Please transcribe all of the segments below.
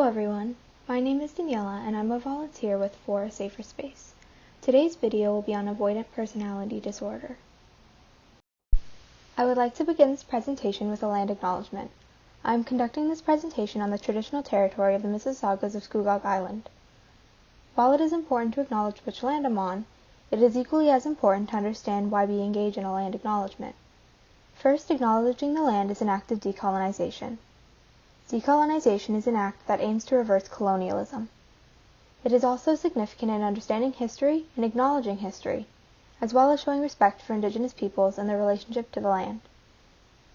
everyone, my name is Daniela and I'm a volunteer with For a Safer Space. Today's video will be on avoidant personality disorder. I would like to begin this presentation with a land acknowledgement. I am conducting this presentation on the traditional territory of the Mississaugas of Scugog Island. While it is important to acknowledge which land I'm on, it is equally as important to understand why we engage in a land acknowledgement. First, acknowledging the land is an act of decolonization. Decolonization is an act that aims to reverse colonialism. It is also significant in understanding history and acknowledging history, as well as showing respect for indigenous peoples and their relationship to the land.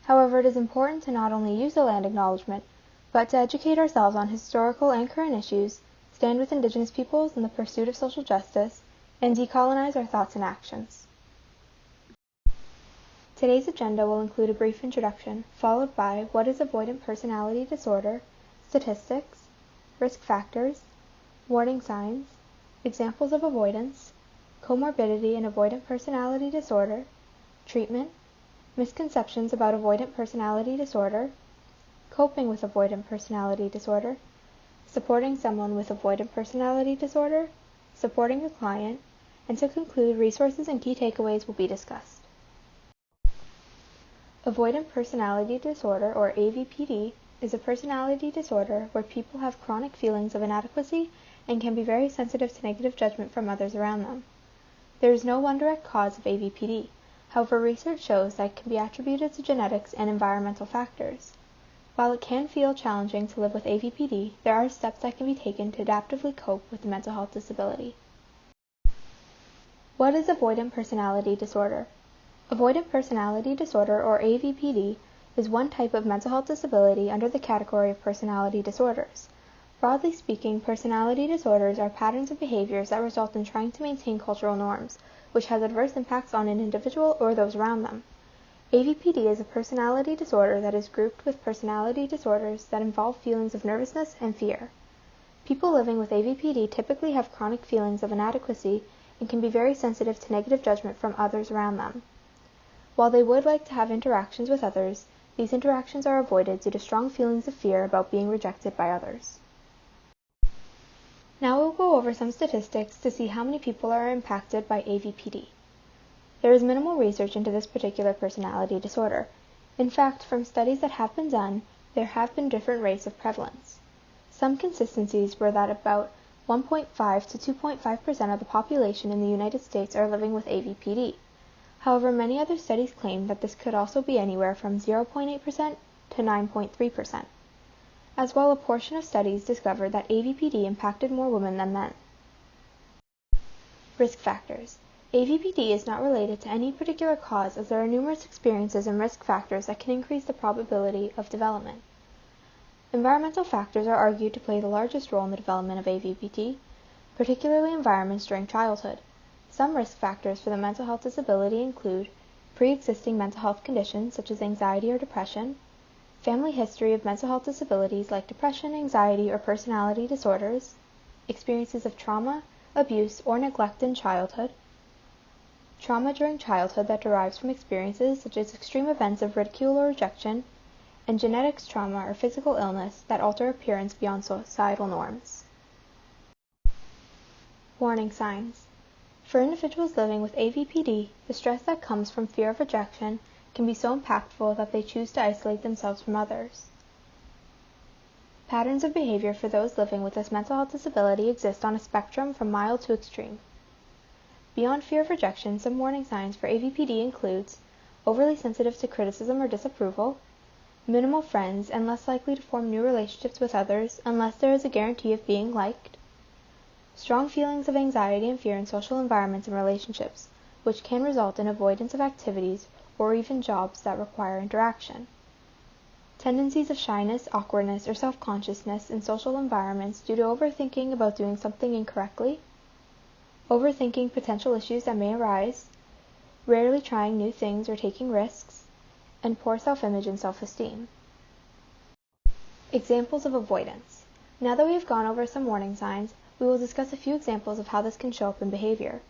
However, it is important to not only use the land acknowledgement, but to educate ourselves on historical and current issues, stand with indigenous peoples in the pursuit of social justice, and decolonize our thoughts and actions. Today's agenda will include a brief introduction, followed by what is avoidant personality disorder, statistics, risk factors, warning signs, examples of avoidance, comorbidity and avoidant personality disorder, treatment, misconceptions about avoidant personality disorder, coping with avoidant personality disorder, supporting someone with avoidant personality disorder, supporting a client, and to conclude, resources and key takeaways will be discussed. Avoidant personality disorder, or AVPD, is a personality disorder where people have chronic feelings of inadequacy and can be very sensitive to negative judgment from others around them. There is no one direct cause of AVPD. However, research shows that it can be attributed to genetics and environmental factors. While it can feel challenging to live with AVPD, there are steps that can be taken to adaptively cope with the mental health disability. What is avoidant personality disorder? Avoidant personality disorder, or AVPD, is one type of mental health disability under the category of personality disorders. Broadly speaking, personality disorders are patterns of behaviors that result in trying to maintain cultural norms, which has adverse impacts on an individual or those around them. AVPD is a personality disorder that is grouped with personality disorders that involve feelings of nervousness and fear. People living with AVPD typically have chronic feelings of inadequacy and can be very sensitive to negative judgment from others around them. While they would like to have interactions with others, these interactions are avoided due to strong feelings of fear about being rejected by others. Now we'll go over some statistics to see how many people are impacted by AVPD. There is minimal research into this particular personality disorder. In fact, from studies that have been done, there have been different rates of prevalence. Some consistencies were that about 1.5 to 2.5% of the population in the United States are living with AVPD. However, many other studies claim that this could also be anywhere from 0.8% to 9.3%. As well, a portion of studies discovered that AVPD impacted more women than men. Risk factors. AVPD is not related to any particular cause, as there are numerous experiences and risk factors that can increase the probability of development. Environmental factors are argued to play the largest role in the development of AVPD, particularly environments during childhood. Some risk factors for the mental health disability include pre-existing mental health conditions such as anxiety or depression, family history of mental health disabilities like depression, anxiety, or personality disorders, experiences of trauma, abuse, or neglect in childhood, trauma during childhood that derives from experiences such as extreme events of ridicule or rejection, and genetics trauma or physical illness that alter appearance beyond societal norms. Warning signs. For individuals living with AVPD, the stress that comes from fear of rejection can be so impactful that they choose to isolate themselves from others. Patterns of behavior for those living with this mental health disability exist on a spectrum from mild to extreme. Beyond fear of rejection, some warning signs for AVPD includes overly sensitive to criticism or disapproval, minimal friends and less likely to form new relationships with others unless there is a guarantee of being liked, strong feelings of anxiety and fear in social environments and relationships, which can result in avoidance of activities or even jobs that require interaction. Tendencies of shyness, awkwardness, or self-consciousness in social environments due to overthinking about doing something incorrectly, overthinking potential issues that may arise, rarely trying new things or taking risks, and poor self-image and self-esteem. Examples of avoidance. Now that we have gone over some warning signs, we will discuss a few examples of how this can show up in behavior.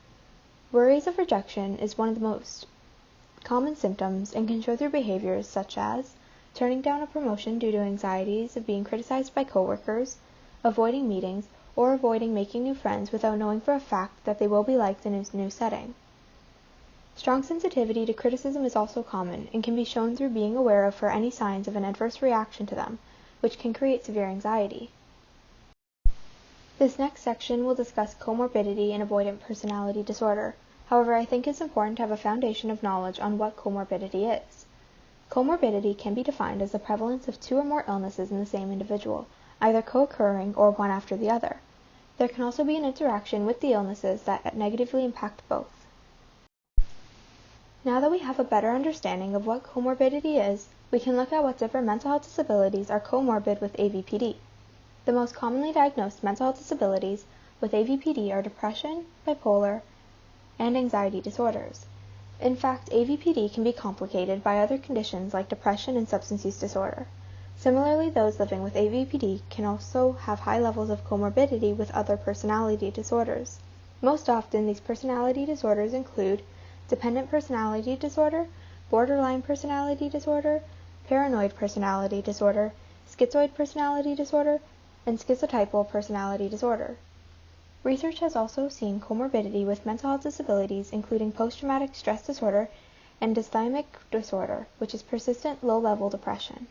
Worries of rejection is one of the most common symptoms and can show through behaviors such as turning down a promotion due to anxieties of being criticized by coworkers, avoiding meetings, or avoiding making new friends without knowing for a fact that they will be liked in a new setting. Strong sensitivity to criticism is also common and can be shown through being aware of for any signs of an adverse reaction to them, which can create severe anxiety. This next section will discuss comorbidity and avoidant personality disorder. However, I think it's important to have a foundation of knowledge on what comorbidity is. Comorbidity can be defined as the prevalence of two or more illnesses in the same individual, either co-occurring or one after the other. There can also be an interaction with the illnesses that negatively impact both. Now that we have a better understanding of what comorbidity is, we can look at what different mental health disabilities are comorbid with AVPD. The most commonly diagnosed mental health disabilities with AVPD are depression, bipolar, and anxiety disorders. In fact, AVPD can be complicated by other conditions like depression and substance use disorder. Similarly, those living with AVPD can also have high levels of comorbidity with other personality disorders. Most often, these personality disorders include dependent personality disorder, borderline personality disorder, paranoid personality disorder, schizoid personality disorder, and schizotypal personality disorder. Research has also seen comorbidity with mental health disabilities including post-traumatic stress disorder and dysthymic disorder, which is persistent low-level depression.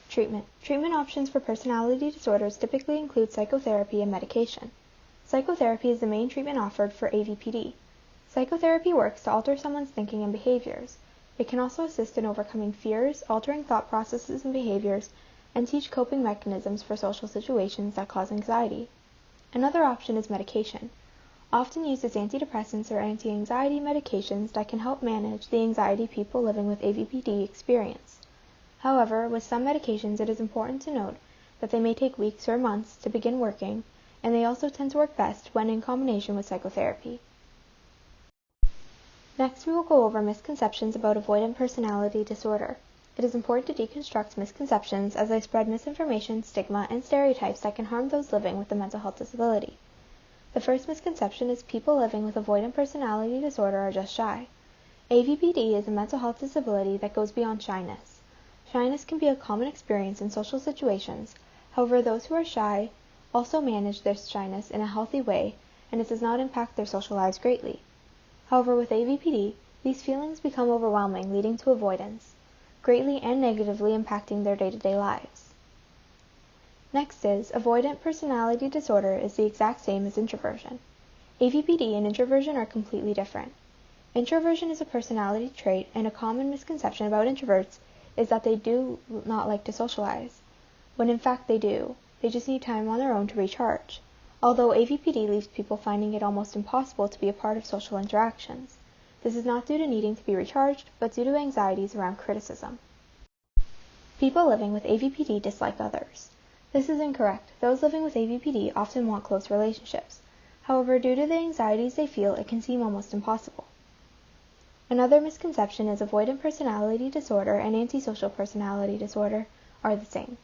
Treatment. Treatment options for personality disorders typically include psychotherapy and medication. Psychotherapy is the main treatment offered for AVPD. Psychotherapy works to alter someone's thinking and behaviors. It can also assist in overcoming fears, altering thought processes and behaviors, and teach coping mechanisms for social situations that cause anxiety. Another option is medication, often used as antidepressants or anti-anxiety medications that can help manage the anxiety people living with AVPD experience. However, with some medications it is important to note that they may take weeks or months to begin working, and they also tend to work best when in combination with psychotherapy. Next, we will go over misconceptions about avoidant personality disorder. It is important to deconstruct misconceptions as they spread misinformation, stigma, and stereotypes that can harm those living with a mental health disability. The first misconception is people living with avoidant personality disorder are just shy. AVPD is a mental health disability that goes beyond shyness. Shyness can be a common experience in social situations. However, those who are shy also manage their shyness in a healthy way, and it does not impact their social lives greatly. However, with AVPD, these feelings become overwhelming, leading to avoidance, greatly and negatively impacting their day-to-day lives. Next is, avoidant personality disorder is the exact same as introversion. AVPD and introversion are completely different. Introversion is a personality trait, and a common misconception about introverts is that they do not like to socialize, when in fact they do. They just need time on their own to recharge. Although AVPD leaves people finding it almost impossible to be a part of social interactions. This is not due to needing to be recharged, but due to anxieties around criticism. People living with AVPD dislike others. This is incorrect. Those living with AVPD often want close relationships. However, due to the anxieties they feel, it can seem almost impossible. Another misconception is avoidant personality disorder and antisocial personality disorder are the same.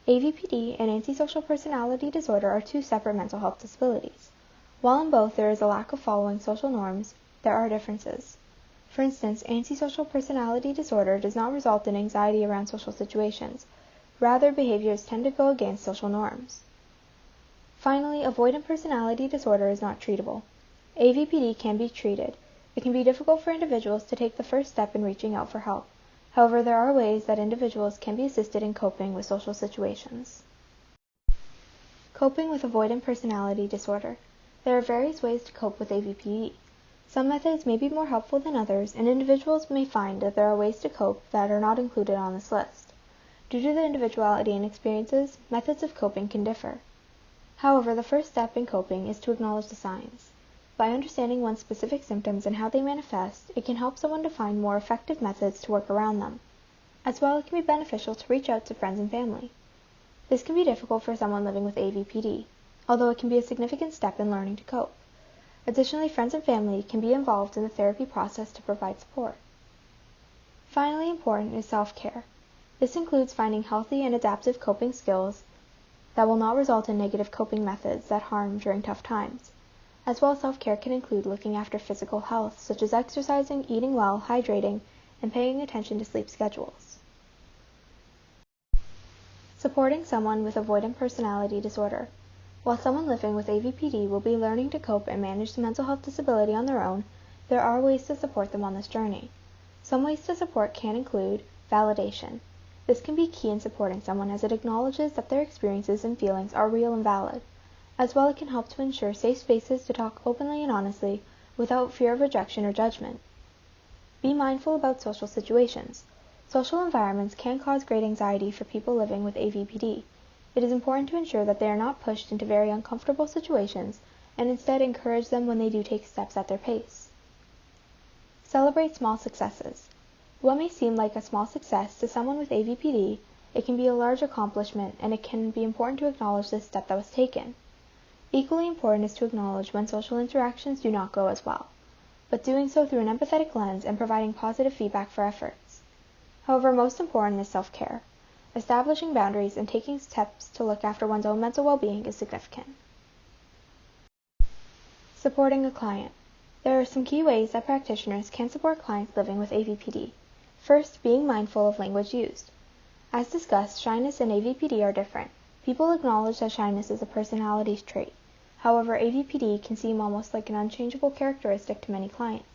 AVPD and antisocial personality disorder are two separate mental health disabilities. While in both there is a lack of following social norms, there are differences. For instance, antisocial personality disorder does not result in anxiety around social situations. Rather, behaviors tend to go against social norms. Finally, avoidant personality disorder is not treatable. AVPD can be treated. It can be difficult for individuals to take the first step in reaching out for help. However, there are ways that individuals can be assisted in coping with social situations. Coping with avoidant personality disorder. There are various ways to cope with AVPD. Some methods may be more helpful than others, and individuals may find that there are ways to cope that are not included on this list. Due to the individuality and experiences, methods of coping can differ. However, the first step in coping is to acknowledge the signs. By understanding one's specific symptoms and how they manifest, it can help someone to find more effective methods to work around them. As well, it can be beneficial to reach out to friends and family. This can be difficult for someone living with AVPD, although it can be a significant step in learning to cope. Additionally, friends and family can be involved in the therapy process to provide support. Finally, important is self-care. This includes finding healthy and adaptive coping skills that will not result in negative coping methods that harm during tough times. As well, self-care can include looking after physical health, such as exercising, eating well, hydrating, and paying attention to sleep schedules. Supporting someone with avoidant personality disorder. While someone living with AVPD will be learning to cope and manage the mental health disability on their own, there are ways to support them on this journey. Some ways to support can include validation. This can be key in supporting someone as it acknowledges that their experiences and feelings are real and valid. As well, it can help to ensure safe spaces to talk openly and honestly without fear of rejection or judgment. Be mindful about social situations. Social environments can cause great anxiety for people living with AVPD. It is important to ensure that they are not pushed into very uncomfortable situations and instead encourage them when they do take steps at their pace. Celebrate small successes. What may seem like a small success to someone with AVPD, it can be a large accomplishment, and it can be important to acknowledge the step that was taken. Equally important is to acknowledge when social interactions do not go as well, but doing so through an empathetic lens and providing positive feedback for efforts. However, most important is self-care. Establishing boundaries and taking steps to look after one's own mental well-being is significant. Supporting a client. There are some key ways that practitioners can support clients living with AVPD. First, being mindful of language used. As discussed, shyness and AVPD are different. People acknowledge that shyness is a personality trait. However, AVPD can seem almost like an unchangeable characteristic to many clients.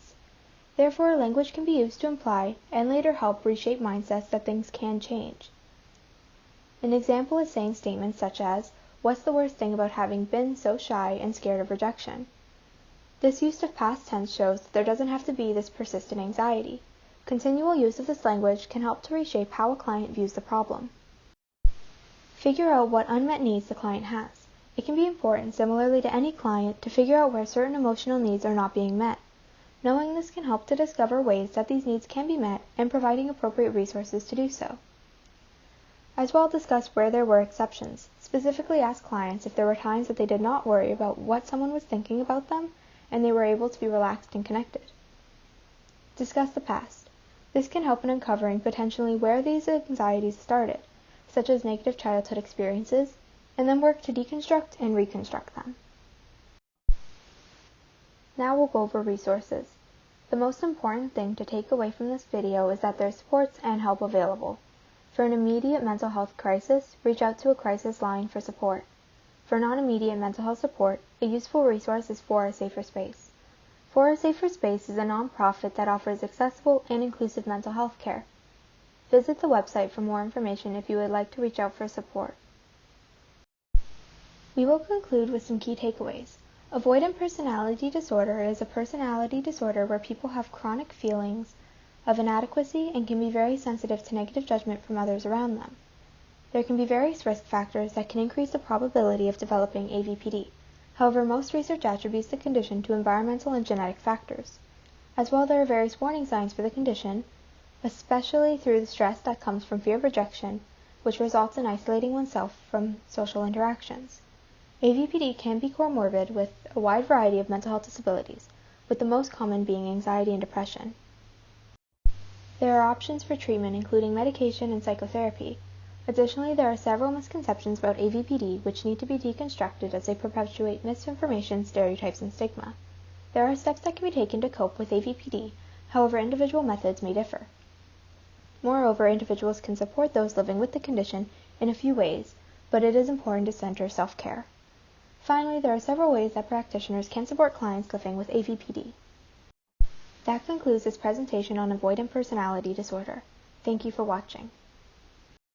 Therefore, language can be used to imply and later help reshape mindsets that things can change. An example is saying statements such as, "What's the worst thing about having been so shy and scared of rejection?" This use of past tense shows that there doesn't have to be this persistent anxiety. Continual use of this language can help to reshape how a client views the problem. Figure out what unmet needs the client has. It can be important, similarly to any client, to figure out where certain emotional needs are not being met. Knowing this can help to discover ways that these needs can be met and providing appropriate resources to do so. As well, discuss where there were exceptions. Specifically ask clients if there were times that they did not worry about what someone was thinking about them and they were able to be relaxed and connected. Discuss the past. This can help in uncovering potentially where these anxieties started, such as negative childhood experiences, and then work to deconstruct and reconstruct them. Now we'll go over resources. The most important thing to take away from this video is that there are supports and help available. For an immediate mental health crisis, reach out to a crisis line for support. For non-immediate mental health support, a useful resource is For a Safer Space. For a Safer Space is a nonprofit that offers accessible and inclusive mental health care. Visit the website for more information if you would like to reach out for support. We will conclude with some key takeaways. Avoidant personality disorder is a personality disorder where people have chronic feelings of inadequacy and can be very sensitive to negative judgment from others around them. There can be various risk factors that can increase the probability of developing AVPD. However, most research attributes the condition to environmental and genetic factors. As well, there are various warning signs for the condition, especially through the stress that comes from fear of rejection, which results in isolating oneself from social interactions. AVPD can be comorbid with a wide variety of mental health disabilities, with the most common being anxiety and depression. There are options for treatment including medication and psychotherapy. Additionally, there are several misconceptions about AVPD which need to be deconstructed as they perpetuate misinformation, stereotypes, and stigma. There are steps that can be taken to cope with AVPD, however individual methods may differ. Moreover, individuals can support those living with the condition in a few ways, but it is important to center self-care. Finally, there are several ways that practitioners can support clients living with AVPD. That concludes this presentation on avoidant personality disorder. Thank you for watching.